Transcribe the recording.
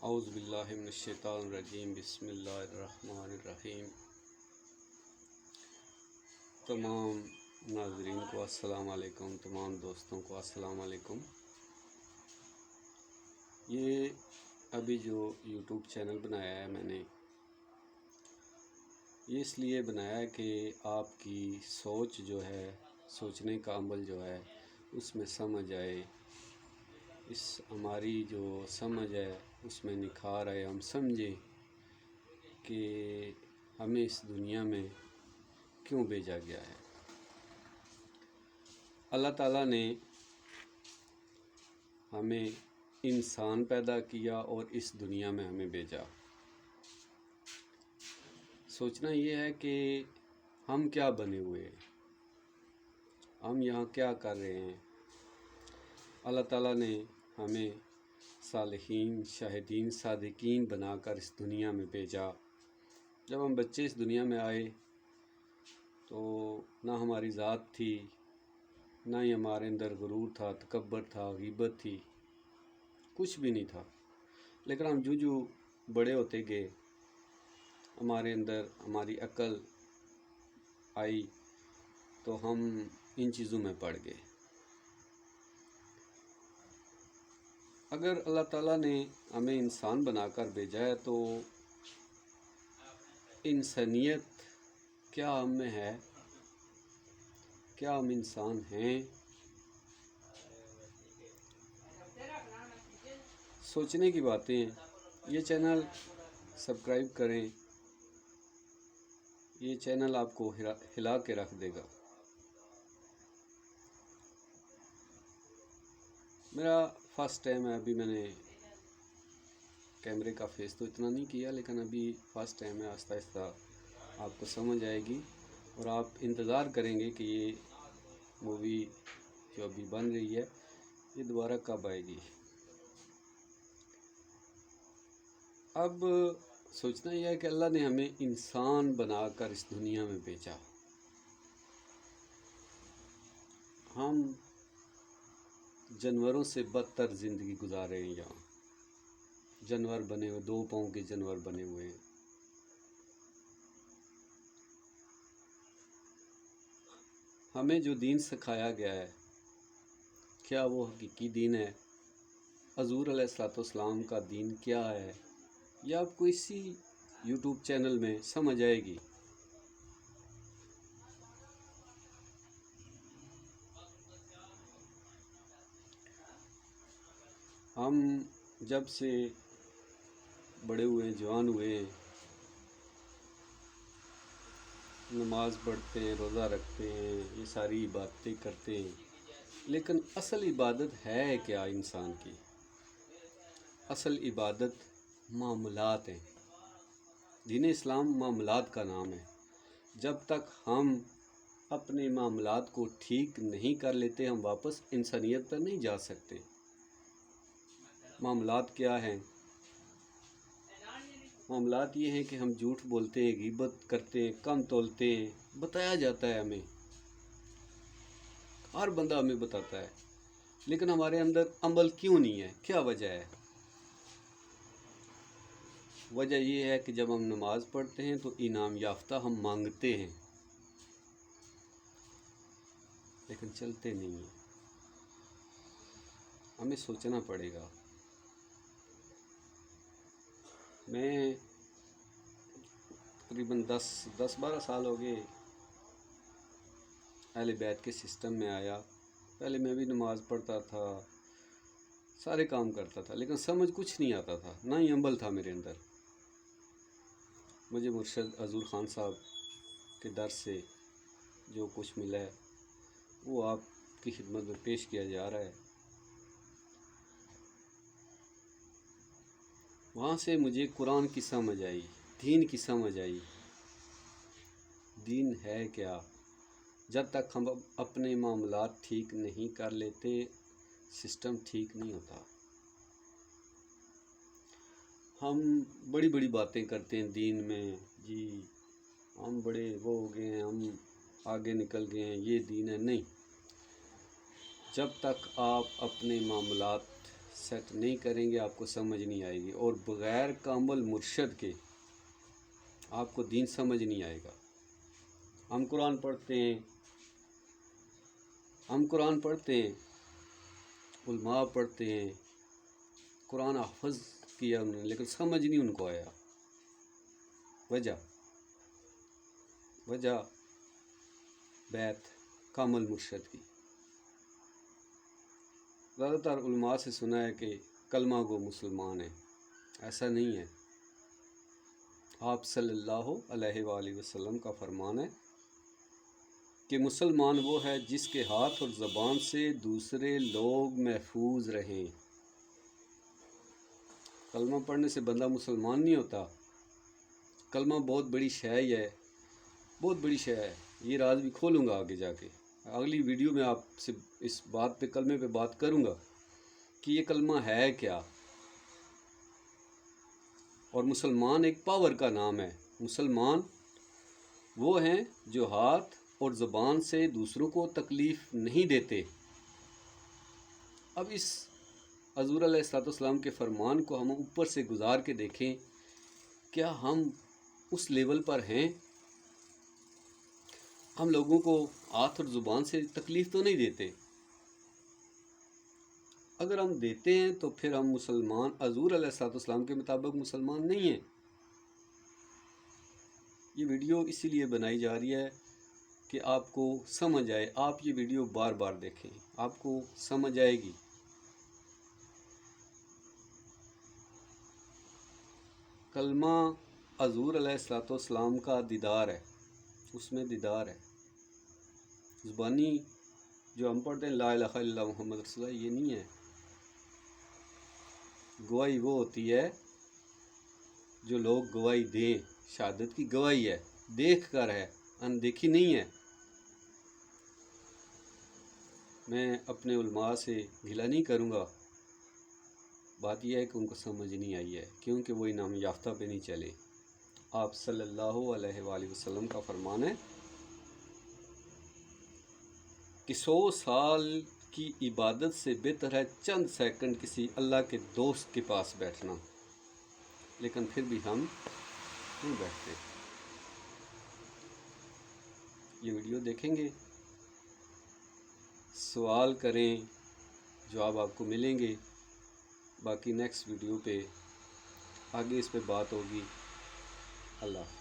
اعوذ باللہ من الشیطان الرجیم بسم اللہ الرحمن الرحیم۔ تمام ناظرین کو السلام علیکم، تمام دوستوں کو السلام علیکم۔ یہ ابھی جو یوٹیوب چینل بنایا ہے میں نے، یہ اس لیے بنایا ہے کہ آپ کی سوچ جو ہے، سوچنے کا عمل جو ہے اس میں سمجھ آئے، ہماری جو سمجھ ہے اس میں نکھار آئے، ہم سمجھیں کہ ہمیں اس دنیا میں کیوں بھیجا گیا ہے۔ اللہ تعالیٰ نے ہمیں انسان پیدا کیا اور اس دنیا میں ہمیں بھیجا۔ سوچنا یہ ہے کہ ہم کیا بنے ہوئے ہیں، ہم یہاں کیا کر رہے ہیں۔ اللہ تعالیٰ نے ہمیں صالحین، شاہدین، صادقین بنا کر اس دنیا میں بھیجا۔ جب ہم بچے اس دنیا میں آئے تو نہ ہماری ذات تھی، نہ ہی ہمارے اندر غرور تھا، تکبر تھا، غیبت تھی، کچھ بھی نہیں تھا۔ لیکن ہم جو بڑے ہوتے گئے، ہمارے اندر ہماری عقل آئی تو ہم ان چیزوں میں پڑ گئے۔ اگر اللہ تعالیٰ نے ہمیں انسان بنا کر بھیجا ہے تو انسانیت کیا ہم میں ہے؟ کیا ہم انسان ہیں؟ سوچنے کی باتیں ہیں۔ یہ چینل سبسکرائب کریں، یہ چینل آپ کو ہلا کے رکھ دے گا۔ میرا فرسٹ ٹائم ہے، ابھی میں نے کیمرے کا فیس تو اتنا نہیں کیا، لیکن ابھی فرسٹ ٹائم ہے۔ آہستہ آہستہ آپ کو سمجھ آئے گی اور آپ انتظار کریں گے کہ یہ مووی جو ابھی بن رہی ہے یہ دوبارہ کب آئے گی۔ اب سوچنا یہ ہے کہ اللہ نے ہمیں انسان بنا کر اس دنیا میں بھیجا۔ ہم جانوروں سے بدتر زندگی گزار رہے ہیں، یہاں جانور بنے ہوئے، 2 پاؤں کے جانور بنے ہوئے ہیں۔ ہمیں جو دین سکھایا گیا ہے، کیا وہ حقیقی دین ہے؟ حضور علیہ الصلوۃ والسلام کا دین کیا ہے؟ یہ آپ کو اسی یوٹیوب چینل میں سمجھ آئے گی۔ ہم جب سے بڑے ہوئے، جوان ہوئے، نماز پڑھتے ہیں، روزہ رکھتے ہیں، یہ ساری عبادتیں کرتے ہیں، لیکن اصل عبادت ہے کیا انسان کی؟ اصل عبادت معاملات ہیں۔ دین اسلام معاملات کا نام ہے۔ جب تک ہم اپنے معاملات کو ٹھیک نہیں کر لیتے، ہم واپس انسانیت پر نہیں جا سکتے۔ معاملات کیا ہیں؟ معاملات یہ ہیں کہ ہم جھوٹ بولتے ہیں، غیبت کرتے ہیں، کم تولتے ہیں، بتایا جاتا ہے ہمیں، ہر بندہ ہمیں بتاتا ہے، لیکن ہمارے اندر عمل کیوں نہیں ہے؟ کیا وجہ ہے؟ وجہ یہ ہے کہ جب ہم نماز پڑھتے ہیں تو انعام یافتہ ہم مانگتے ہیں، لیکن چلتے نہیں ہیں۔ ہمیں سوچنا پڑے گا۔ میں تقریباً 10-12 سال ہو گئے اہل بیت کے سسٹم میں آیا۔ پہلے میں بھی نماز پڑھتا تھا، سارے کام کرتا تھا، لیکن سمجھ کچھ نہیں آتا تھا، نہ ہی عمل تھا میرے اندر۔ مجھے مرشد حضور خان صاحب کے درس سے جو کچھ ملا ہے وہ آپ کی خدمت میں پیش کیا جا رہا ہے۔ وہاں سے مجھے قرآن کی سمجھ آئی، دین کی سمجھ آئی۔ دین ہے کیا؟ جب تک ہم اپنے معاملات ٹھیک نہیں کر لیتے، سسٹم ٹھیک نہیں ہوتا۔ ہم بڑی بڑی باتیں کرتے ہیں دین میں، جی ہم بڑے وہ ہو گئے ہیں، ہم آگے نکل گئے ہیں، یہ دین ہے۔ نہیں، جب تک آپ اپنے معاملات سیٹ نہیں کریں گے آپ کو سمجھ نہیں آئے گی، اور بغیر کامل مرشد کے آپ کو دین سمجھ نہیں آئے گا۔ ہم قرآن پڑھتے ہیں، علماء پڑھتے ہیں، قرآن حفظ کیا انہوں نے، لیکن سمجھ نہیں ان کو آیا۔ وجہ بیت کامل مرشد کی۔ زیادہ تر علماء سے سنا ہے کہ کلمہ گو مسلمان ہیں، ایسا نہیں ہے۔ آپ صلی اللہ علیہ وآلہ وسلم کا فرمان ہے کہ مسلمان وہ ہے جس کے ہاتھ اور زبان سے دوسرے لوگ محفوظ رہیں۔ کلمہ پڑھنے سے بندہ مسلمان نہیں ہوتا۔ کلمہ بہت بڑی شے ہے، بہت بڑی شے ہے۔ یہ راز بھی کھولوں گا آگے جا کے، اگلی ویڈیو میں آپ سے اس بات پہ، کلمے پہ بات کروں گا کہ یہ کلمہ ہے کیا۔ اور مسلمان ایک پاور کا نام ہے۔ مسلمان وہ ہیں جو ہاتھ اور زبان سے دوسروں کو تکلیف نہیں دیتے۔ اب اس حضور علیہ السلام کے فرمان کو ہم اوپر سے گزار کے دیکھیں، کیا ہم اس لیول پر ہیں؟ ہم لوگوں کو ہاتھ اور زبان سے تکلیف تو نہیں دیتے۔ اگر ہم دیتے ہیں تو پھر ہم مسلمان، حضور علیہ السلام کے مطابق مسلمان نہیں ہیں۔ یہ ویڈیو اسی لیے بنائی جا رہی ہے کہ آپ کو سمجھ آئے۔ آپ یہ ویڈیو بار بار دیکھیں، آپ کو سمجھ آئے گی۔ کلمہ حضور علیہ السلام کا دیدار ہے، اس میں دیدار ہے۔ زبانی جو ہم پڑھتے ہیں لا الہ الا اللہ محمد رسول اللہ، یہ نہیں ہے۔ گواہی وہ ہوتی ہے جو لوگ گواہی دیں، شہادت کی گواہی ہے، دیکھ کر ہے، اندیکھی نہیں ہے۔ میں اپنے علماء سے گھلا نہیں کروں گا، بات یہ ہے کہ ان کو سمجھ نہیں آئی ہے، کیونکہ وہ انعام یافتہ پہ نہیں چلے۔ آپ صلی اللہ علیہ وآلہ وسلم کا فرمان ہے کہ 100 سال کی عبادت سے بہتر ہے چند سیکنڈ کسی اللہ کے دوست کے پاس بیٹھنا، لیکن پھر بھی ہم نہیں بیٹھتے۔ یہ ویڈیو دیکھیں گے، سوال کریں، جواب آپ کو ملیں گے۔ باقی نیکسٹ ویڈیو پہ آگے اس پہ بات ہوگی۔ اللہ حافظ۔